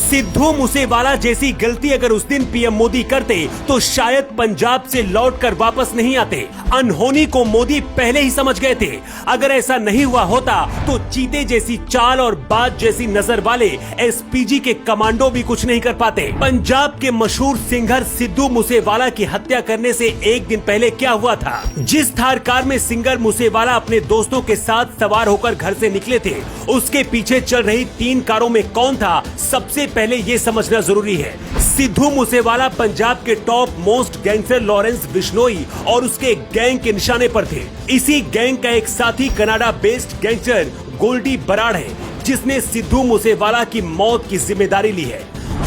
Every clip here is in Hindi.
सिद्धू मूसेवाला जैसी गलती अगर उस दिन पीएम मोदी करते तो शायद पंजाब से लौटकर वापस नहीं आते। अनहोनी को मोदी पहले ही समझ गए थे। अगर ऐसा नहीं हुआ होता तो चीते जैसी चाल और बाज जैसी नजर वाले एसपीजी के कमांडो भी कुछ नहीं कर पाते। पंजाब के मशहूर सिंगर सिद्धू मूसेवाला की हत्या करने से एक दिन पहले क्या हुआ था? जिस थार कार में सिंगर मूसेवाला अपने दोस्तों के साथ सवार होकर घर से निकले थे, उसके पीछे चल रही 3 कारों में कौन था, सबसे पहले ये समझना जरूरी है। सिद्धू मूसेवाला पंजाब के top most gangster Lawrence Bishnoi और उसके गैंग के निशाने पर थे। इसी गैंग का एक साथी Canada based gangster Goldy Brar है, जिसने सिद्धू मूसेवाला की मौत की जिम्मेदारी ली है।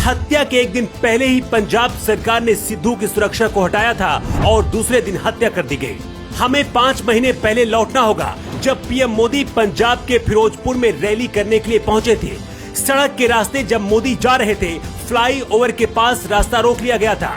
हत्या के एक दिन पहले ही पंजाब सरकार ने सिद्धू की सुरक्षा को हटाया था और दूसरे दिन हत्या कर दी गई। हमें 5 महीने पहले लौटना होगा, जब पीएम मोदी पंजाब के फिरोजपुर में रैली करने के लिए पहुंचे थे। सड़क के रास्ते जब मोदी जा रहे थे, फ्लाईओवर के पास रास्ता रोक लिया गया था।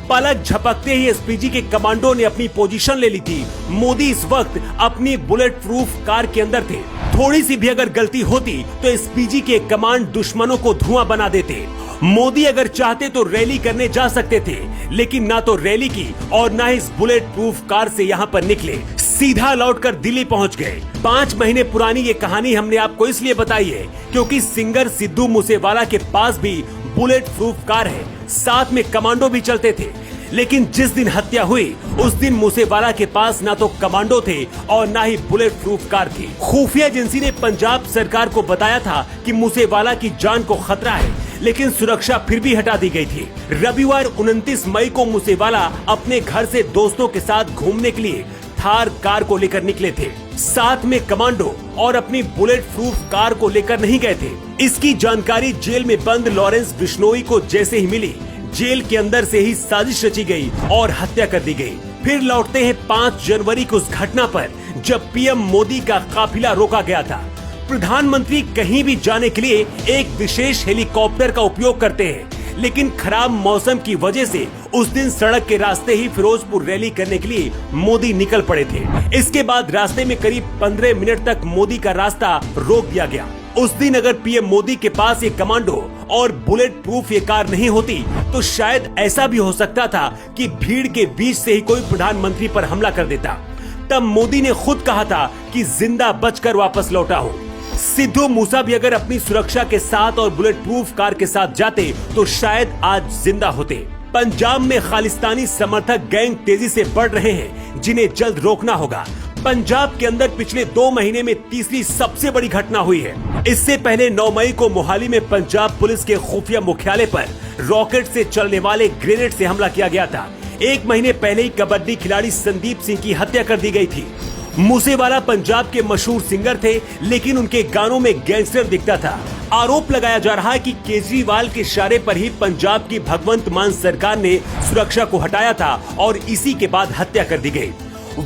पलक झपकते ही एसपीजी के कमांडो ने अपनी पोजीशन ले ली थी। मोदी इस वक्त अपनी बुलेट प्रूफ कार के अंदर थे। थोड़ी सी भी अगर गलती होती तो एसपीजी के कमांड दुश्मनों को धुआं बना देते। मोदी अगर चाहते तो रैली करने जा सकते थे, लेकिन ना तो रैली की और ना इस बुलेट प्रूफ कार से यहाँ पर निकले, सीधा लौटकर दिल्ली पहुँच गए। 5 महीने पुरानी ये कहानी हमने आपको इसलिए बताई है क्योंकि सिंगर सिद्धू मूसेवाला के पास भी बुलेट प्रूफ कार है, साथ में कमांडो भी चलते थे। लेकिन जिस दिन हत्या हुई उस दिन मूसेवाला के पास ना तो कमांडो थे और ना ही बुलेट प्रूफ कार थी। खुफिया एजेंसी ने पंजाब सरकार को बताया था कि मूसेवाला की जान को खतरा है, लेकिन सुरक्षा फिर भी हटा दी गई थी। रविवार 29 मई को मूसेवाला अपने घर से दोस्तों के साथ घूमने के लिए थार कार को लेकर निकले थे। साथ में कमांडो और अपनी बुलेट प्रूफ कार को लेकर नहीं गए थे। इसकी जानकारी जेल में बंद लॉरेंस बिश्नोई को जैसे ही मिली, जेल के अंदर से ही साजिश रची गई और हत्या कर दी गई। फिर लौटते हैं 5 जनवरी को उस घटना पर जब पीएम मोदी का काफिला रोका गया था। प्रधानमंत्री कहीं भी जाने के लिए एक विशेष हेलीकॉप्टर का उपयोग करते हैं, लेकिन खराब मौसम की वजह से उस दिन सड़क के रास्ते ही फिरोजपुर रैली करने के लिए मोदी निकल पड़े थे। इसके बाद रास्ते में करीब 15 मिनट तक मोदी का रास्ता रोक दिया गया। उस दिन अगर पीएम मोदी के पास ये कमांडो और बुलेट प्रूफ ये कार नहीं होती तो शायद ऐसा भी हो सकता था कि भीड़ के बीच से ही कोई प्रधानमंत्री पर हमला कर देता। तब मोदी ने खुद कहा था कि जिंदा बचकर वापस लौटा हूँ। सिद्धू मूसा भी अगर अपनी सुरक्षा के साथ और बुलेट प्रूफ कार के साथ जाते तो शायद आज जिंदा होते। पंजाब में खालिस्तानी समर्थक गैंग तेजी से बढ़ रहे हैं, जिन्हें जल्द रोकना होगा। पंजाब के अंदर पिछले 2 महीने में तीसरी सबसे बड़ी घटना हुई है। इससे पहले 9 मई को मोहाली में पंजाब पुलिस के खुफिया मुख्यालय पर रॉकेट से चलने वाले ग्रेनेड से हमला किया गया था। 1 महीने पहले ही कबड्डी खिलाड़ी संदीप सिंह की हत्या कर दी गई थी। मूसेवाला पंजाब के मशहूर सिंगर थे, लेकिन उनके गानों में गैंगस्टर दिखता था। आरोप लगाया जा रहा है कि केजरीवाल के इशारे पर ही पंजाब की भगवंत मान सरकार ने सुरक्षा को हटाया था और इसी के बाद हत्या कर दी गई।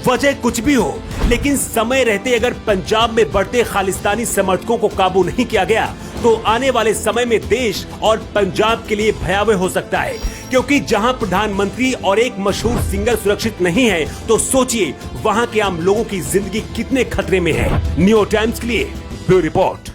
वजह कुछ भी हो, लेकिन समय रहते अगर पंजाब में बढ़ते खालिस्तानी समर्थकों को काबू नहीं किया गया तो आने वाले समय में देश और पंजाब के लिए भयावह हो सकता है। क्योंकि जहां प्रधानमंत्री और एक मशहूर सिंगर सुरक्षित नहीं है, तो सोचिए वहां के आम लोगों की जिंदगी कितने खतरे में है। न्यू टाइम्स के लिए ब्यूरो रिपोर्ट।